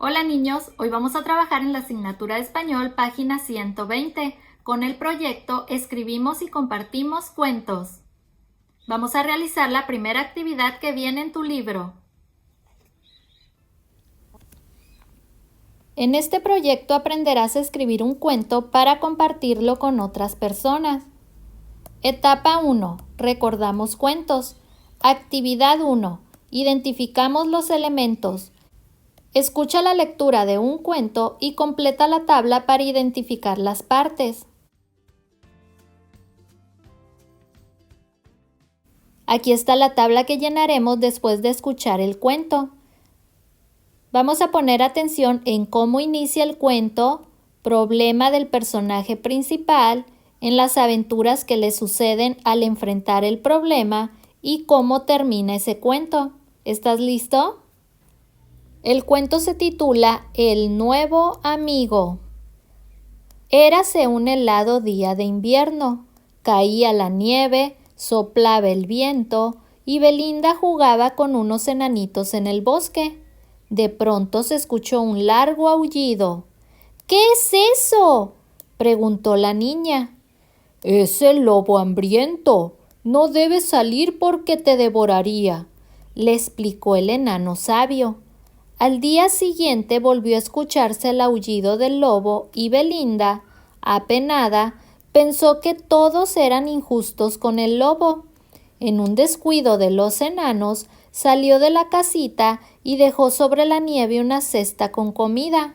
Hola niños, hoy vamos a trabajar en la asignatura de español, página 120, con el proyecto Escribimos y compartimos cuentos. Vamos a realizar la primera actividad que viene en tu libro. En este proyecto aprenderás a escribir un cuento para compartirlo con otras personas. Etapa 1. Recordamos cuentos. Actividad 1. Identificamos los elementos. Escucha la lectura de un cuento y completa la tabla para identificar las partes. Aquí está la tabla que llenaremos después de escuchar el cuento. Vamos a poner atención en cómo inicia el cuento, problema del personaje principal, en las aventuras que le suceden al enfrentar el problema y cómo termina ese cuento. ¿Estás listo? El cuento se titula El nuevo amigo. Érase un helado día de invierno. Caía la nieve, soplaba el viento y Belinda jugaba con unos enanitos en el bosque. De pronto se escuchó un largo aullido. ¿Qué es eso?, preguntó la niña. Es el lobo hambriento. No debes salir porque te devoraría, le explicó el enano sabio. Al día siguiente volvió a escucharse el aullido del lobo y Belinda, apenada, pensó que todos eran injustos con el lobo. En un descuido de los enanos, salió de la casita y dejó sobre la nieve una cesta con comida.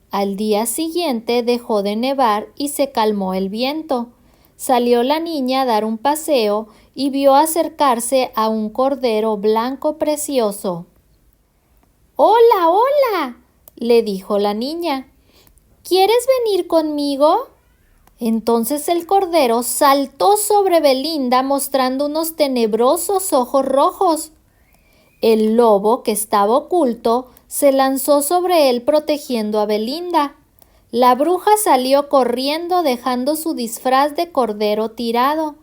Al día siguiente dejó de nevar y se calmó el viento. Salió la niña a dar un paseo y vio acercarse a un cordero blanco precioso. «Hola, hola», le dijo la niña. «¿Quieres venir conmigo?» Entonces el cordero saltó sobre Belinda mostrando unos tenebrosos ojos rojos. El lobo, que estaba oculto, se lanzó sobre él protegiendo a Belinda. La bruja salió corriendo dejando su disfraz de cordero tirado.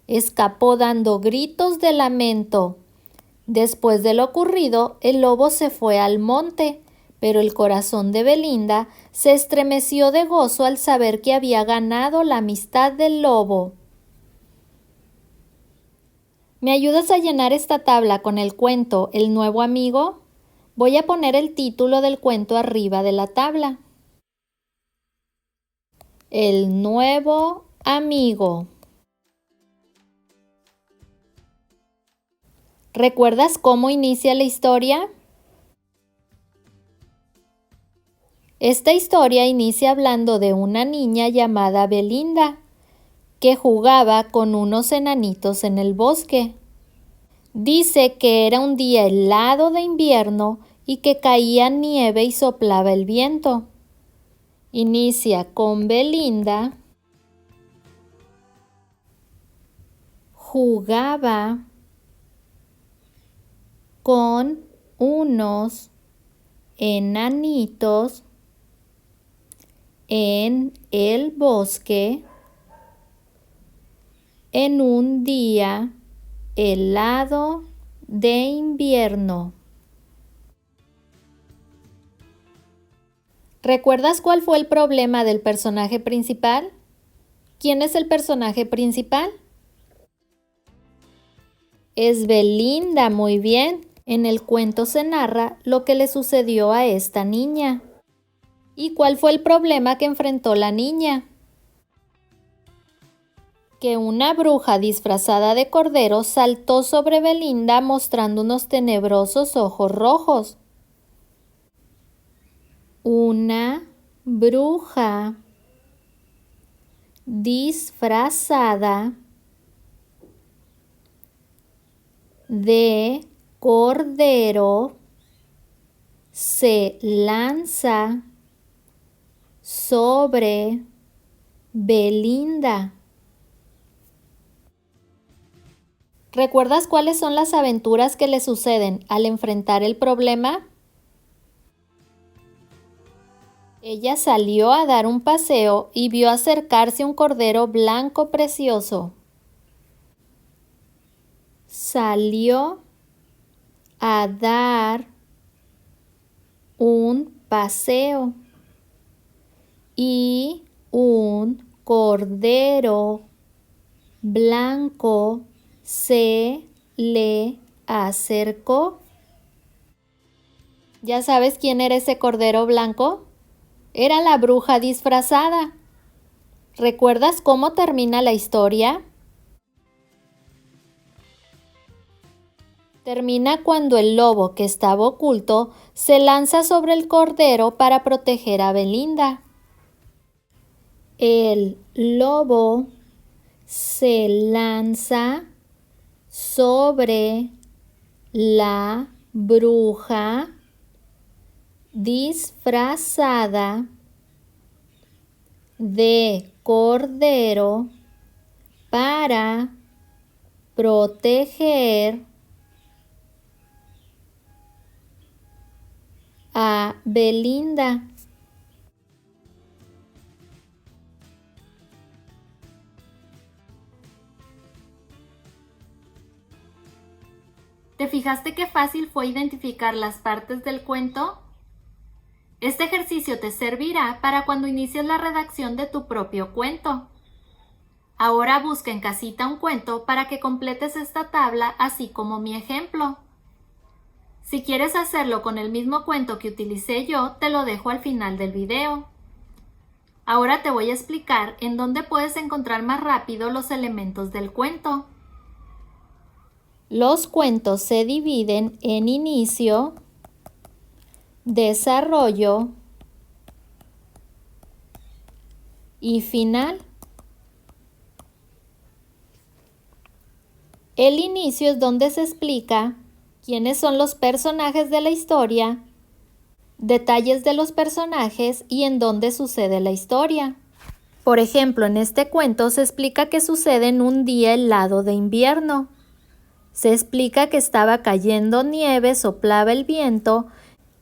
Escapó dando gritos de lamento. Después de lo ocurrido, el lobo se fue al monte, pero el corazón de Belinda se estremeció de gozo al saber que había ganado la amistad del lobo. ¿Me ayudas a llenar esta tabla con el cuento El nuevo amigo? Voy a poner el título del cuento arriba de la tabla. El nuevo amigo. ¿Recuerdas cómo inicia la historia? Esta historia inicia hablando de una niña llamada Belinda, que jugaba con unos enanitos en el bosque. Dice que era un día helado de invierno y que caía nieve y soplaba el viento. Inicia con Belinda jugaba con unos enanitos en el bosque en un día helado de invierno. ¿Recuerdas cuál fue el problema del personaje principal? ¿Quién es el personaje principal? Es Belinda, muy bien. En el cuento se narra lo que le sucedió a esta niña. ¿Y cuál fue el problema que enfrentó la niña? Que una bruja disfrazada de cordero saltó sobre Belinda mostrando unos tenebrosos ojos rojos. Una bruja disfrazada de cordero se lanza sobre Belinda. ¿Recuerdas cuáles son las aventuras que le suceden al enfrentar el problema? Ella salió a dar un paseo y vio acercarse un cordero blanco precioso. Salió a dar un paseo y un cordero blanco se le acercó. ¿Ya sabes quién era ese cordero blanco? Era la bruja disfrazada. ¿Recuerdas cómo termina la historia? Termina cuando el lobo que estaba oculto se lanza sobre el cordero para proteger a Belinda. El lobo se lanza sobre la bruja disfrazada de cordero para proteger a Belinda. ¿Te fijaste qué fácil fue identificar las partes del cuento? Este ejercicio te servirá para cuando inicies la redacción de tu propio cuento. Ahora busca en casita un cuento para que completes esta tabla, así como mi ejemplo. Si quieres hacerlo con el mismo cuento que utilicé yo, te lo dejo al final del video. Ahora te voy a explicar en dónde puedes encontrar más rápido los elementos del cuento. Los cuentos se dividen en inicio, desarrollo y final. El inicio es donde se explica quiénes son los personajes de la historia, detalles de los personajes y en dónde sucede la historia. Por ejemplo, en este cuento se explica que sucede en un día helado de invierno. Se explica que estaba cayendo nieve, soplaba el viento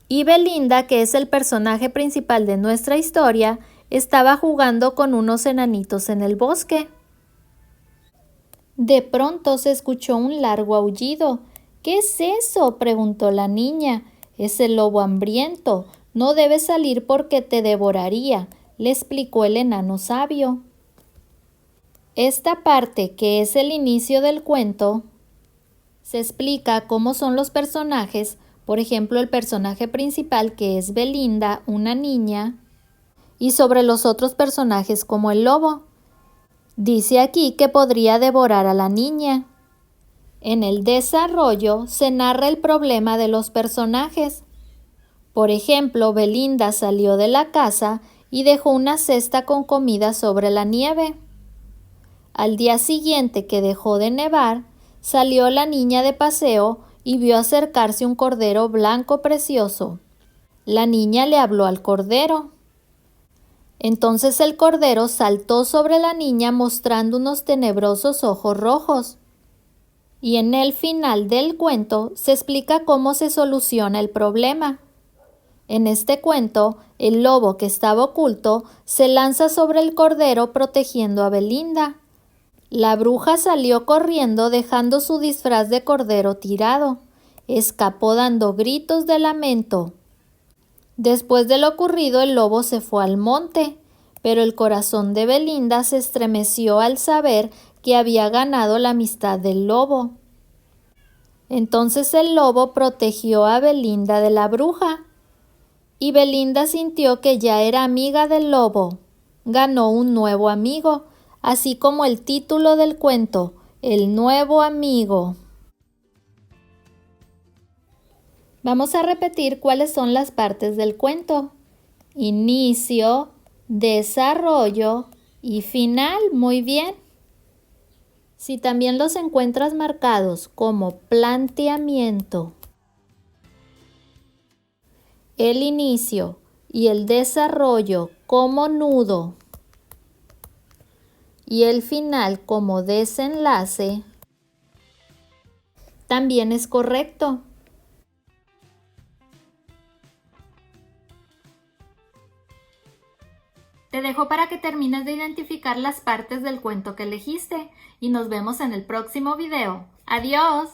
y Belinda, que es el personaje principal de nuestra historia, estaba jugando con unos enanitos en el bosque. De pronto se escuchó un largo aullido. ¿Qué es eso?, preguntó la niña. Es el lobo hambriento. No debes salir porque te devoraría, le explicó el enano sabio. Esta parte, que es el inicio del cuento, se explica cómo son los personajes, por ejemplo, el personaje principal, que es Belinda, una niña, y sobre los otros personajes como el lobo. Dice aquí que podría devorar a la niña. En el desarrollo se narra el problema de los personajes. Por ejemplo, Belinda salió de la casa y dejó una cesta con comida sobre la nieve. Al día siguiente que dejó de nevar, salió la niña de paseo y vio acercarse un cordero blanco precioso. La niña le habló al cordero. Entonces el cordero saltó sobre la niña mostrando unos tenebrosos ojos rojos. Y en el final del cuento se explica cómo se soluciona el problema. En este cuento, el lobo que estaba oculto se lanza sobre el cordero protegiendo a Belinda. La bruja salió corriendo dejando su disfraz de cordero tirado. Escapó dando gritos de lamento. Después de lo ocurrido, el lobo se fue al monte, pero el corazón de Belinda se estremeció al saber que había ganado la amistad del lobo. Entonces el lobo protegió a Belinda de la bruja, y Belinda sintió que ya era amiga del lobo. Ganó un nuevo amigo, así como el título del cuento, El nuevo amigo. Vamos a repetir cuáles son las partes del cuento. Inicio, desarrollo y final. Muy bien. Si también los encuentras marcados como planteamiento, el inicio y el desarrollo como nudo y el final como desenlace, también es correcto. Te dejo para que termines de identificar las partes del cuento que elegiste y nos vemos en el próximo video. ¡Adiós!